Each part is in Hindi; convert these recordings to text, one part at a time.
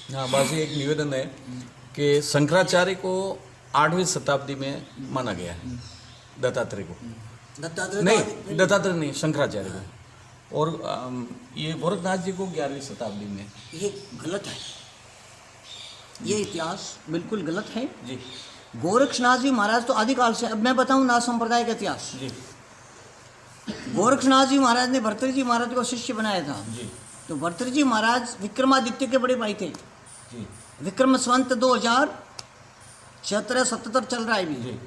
हाँ, बाजी एक निवेदन है कि शंकराचार्य को 8वीं शताब्दी में माना गया है, दत्तात्रेय को नहीं, दत्तात्रेय नहीं, शंकराचार्य को, और ये गोरखनाथ जी को 11वीं शताब्दी में। ये गलत है, ये इतिहास बिल्कुल गलत है जी। गोरक्षनाथ जी महाराज तो आदिकाल से, अब मैं बताऊं नाथ संप्रदाय का इतिहास। जी। गोरक्षनाथ जी महाराज ने भर्तृहरि जी महाराज को शिष्य बनाया था। जी। तो भर्तृहरि जी महाराज विक्रमादित्य के बड़े भाई थे। जी। विक्रम संवत 2076-77 चल रहा है अभी। जी।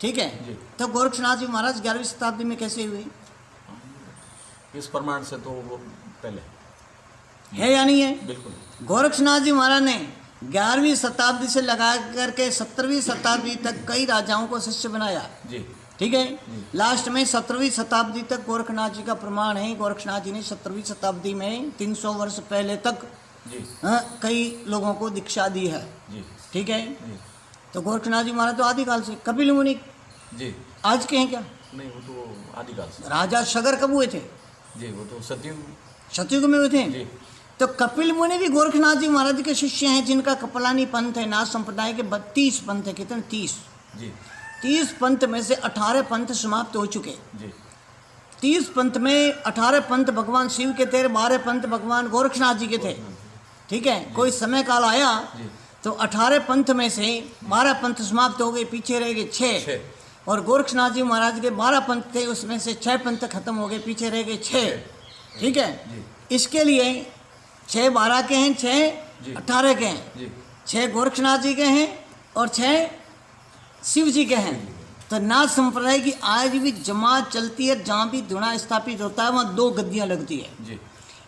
ठीक है जी। तो गोरक्षनाथ जी महाराज 11वीं शताब्दी में कैसे हुए? इस प्रमाण से तो वो पहले है या नहीं है? बिल्कुल। गोरक्षनाथ जी महाराज ने 11वीं शताब्दी से लगा करके 17वीं शताब्दी तक कई राजाओं को शिष्य बनाया। जी। ठीक है। लास्ट में 17वीं शताब्दी तक गोरखनाथ जी का प्रमाण है। गोरक्षनाथ जी ने 17वीं शताब्दी में 300 वर्ष पहले तक जी। कई लोगों को दीक्षा दी है। जी। ठीक है। जी। तो गोरखनाथ जी महाराज तो आदिकाल से, कपिल मुनि जी। आज के हैं क्या? नहीं, वो तो आदिकाल से। राजा सगर कब हुए थे? जी, वो तो सतयुग। सतयुग में हुए थे। जी। तो कपिल मुनि भी गोरखनाथ जी महाराज के शिष्य हैं, जिनका कपिलानी पंथ है। नाथ संप्रदाय के 32 पंथ है। कितने? 30। जी। 30 पंथ में से 18 पंथ समाप्त हो चुके। जी। 30 पंथ में 18 पंथ भगवान शिव के थे, 12 पंथ भगवान गोरक्षनाथ जी के थे। ठीक है। कोई समय काल आया तो 18 पंथ में से 12 पंथ समाप्त हो गए, पीछे रह गए 6। और गोरक्षनाथ जी महाराज के 12 पंथ थे, उसमें से 6 पंथ खत्म हो गए, पीछे रह गए 6। ठीक है। इसके लिए 6 12 के हैं, 6 18 के हैं, 6 गोरक्षनाथ जी के हैं और 6 शिव जी के हैं। तो नाथ संप्रदाय की आज भी जमात चलती है। जहाँ भी धुना स्थापित होता है वहाँ 2 गद्दियाँ लगती है। जी।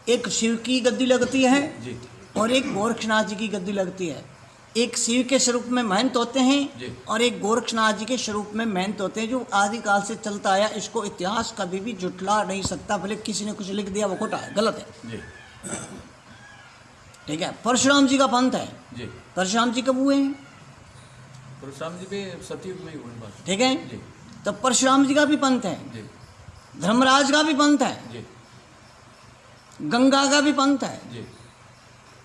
एक शिव की गद्दी लगती है जी। और एक गोरक्षनाथ जी की गद्दी लगती है। एक शिव के स्वरूप में महंत होते हैं और एक गोरक्षनाथ जी के स्वरूप में महंत होते हैं, जो आदिकाल से चलता आया। इसको इतिहास कभी भी जुटला नहीं सकता। भले किसी ने कुछ लिख दिया, वो खोटा है, गलत है। जी। ठीक है। परशुराम जी का पंथ है। जी। परशुराम जी कब हुए हैं? परशुराम जी भी सतयुग में ही हुए बात। ठीक है। जी। तो परशुराम जी का भी पंथ है, जी। धर्मराज का भी पंथ है, जी। गंगा का भी पंथ है। जी।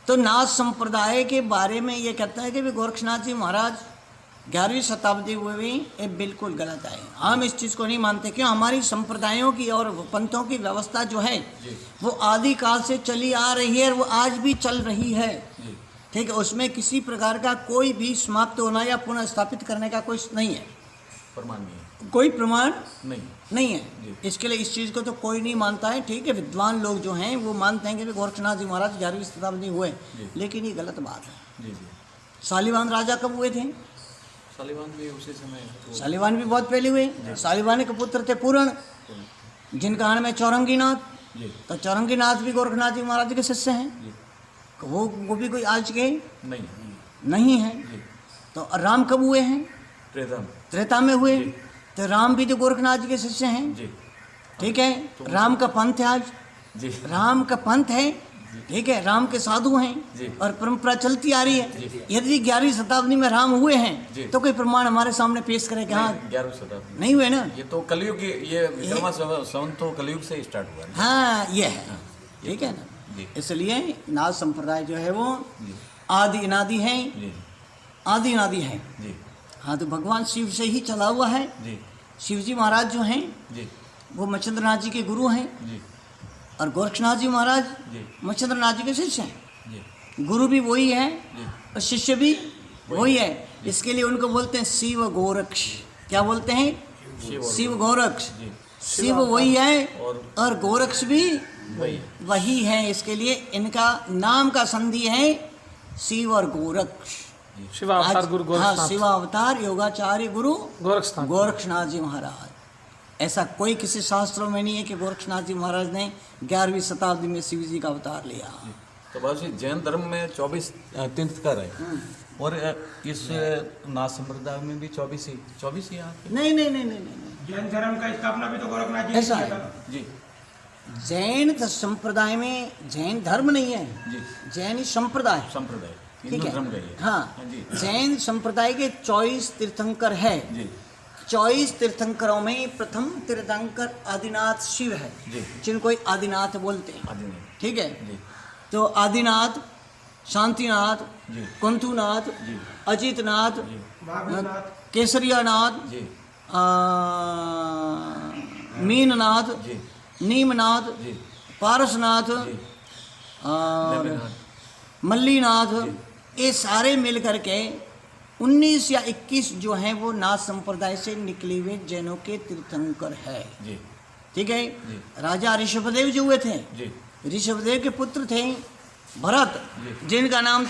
तो नाथ संप्रदाय के बारे में ये कहता है कि भी गोरक्षनाथ जी महाराज 11वीं शताब्दी हुए, ये बिल्कुल गलत है। हम इस चीज़ को नहीं मानते। क्यों? हमारी संप्रदायों की और पंथों की व्यवस्था जो है वो आदिकाल से चली आ रही है और वो आज भी चल रही है। ठीक है। उसमें किसी प्रकार का कोई भी समाप्त होना या पुनः स्थापित करने का कोई नहीं है, प्रमाण नहीं है, कोई प्रमाण नहीं है। इसके लिए इस चीज़ को तो कोई नहीं मानता है। ठीक है। विद्वान लोग जो हैं वो मानते हैं कि गोरक्षनाथ जी महाराज 11वीं शताब्दी हुए, लेकिन ये गलत बात है। जी। जी। शालिवाहन राजा कब हुए थे? शालिवाहन भी उसी समय। शालिवाहन भी बहुत पहले हुए। शालिवाहन के पुत्र थे पूर्ण, जिनका नाम है चौरंगीनाथ। तो चौरंगीनाथ भी गोरखनाथ जी महाराज के शिष्य हैं। वो भी कोई आज के नहीं है। तो राम कब हुए हैं? त्रेता में हुए। तो राम भी तो गोरखनाथ जी के शिष्य हैं। ठीक है। राम का पंथ है आज। राम का पंथ है। ठीक है। राम के साधु हैं और परंपरा चलती आ रही है। यदि 11वीं शताब्दी में राम हुए हैं तो कोई प्रमाण हमारे सामने पेश करे कि हाँ 11वीं शताब्दी नहीं हुए ना? ये तो कलयुग, ये विक्रमा संवत तो कलयुग से स्टार्ट हुआ है। हाँ, ये है। ठीक है ना? इसलिए नाथ संप्रदाय जो है वो आदि अनादि है, आदि अनादि है। हाँ, तो भगवान शिव से ही चला हुआ है। शिव जी महाराज जो हैं वो मच्छिंद्रनाथ जी के गुरु हैं और गोरक्षनाथ जी महाराज मच्छिंद्रनाथ जी के शिष्य हैं। गुरु भी वही है और शिष्य भी वही है। इसके लिए उनको बोलते हैं शिव गोरक्ष। क्या बोलते हैं? शिव गोरक्ष। शिव वही है और गोरक्ष भी वही है। इसके लिए इनका नाम का संधि है शिव और गोरक्ष। शिवावतार गुरु गोरक्षनाथ। हाँ, शिवावतार योगाचार्य गुरु गोरक्षनाथ जी महाराज। ऐसा कोई किसी शास्त्रों में नहीं है कि गोरक्षनाथ जी महाराज ने 11वीं शताब्दी में शिव जी का अवतार लिया। तो बाबू जी, जैन धर्म में 24 तीर्थंकर है और इस नाथ संप्रदाय में भी 24 ही यहाँ। नहीं, जैन धर्म का स्थापना भी तो गोरखनाथ जी ऐसा ने है। किया था। जी। जैन संप्रदाय में जैन धर्म नहीं है, जैन संप्रदाय। ठीक है। हाँ, जैन संप्रदाय के 24 तीर्थंकर है। 24 तीर्थंकरों में प्रथम तीर्थंकर आदिनाथ शिव है, जिनको आदिनाथ बोलते हैं। ठीक है। तो आदिनाथ शांतिनाथ, जी। कुंतुनाथ, जी। अजितनाथ, महावीरनाथ केसरियानाथ, जी मीननाथ, जी नीमनाथ, जी पारसनाथ जी और नेमिनाथ, मल्लीनाथ, जी। ये सारे मिल करके 19 या 21 जो हैं वो नाथ संप्रदाय से निकले हुए जैनों के तीर्थंकर है। जी ठीक है। जी। राजा ऋषभदेव जो हुए थे, जी ऋषभदेव के पुत्र थे भरत, जी। जिनका नाम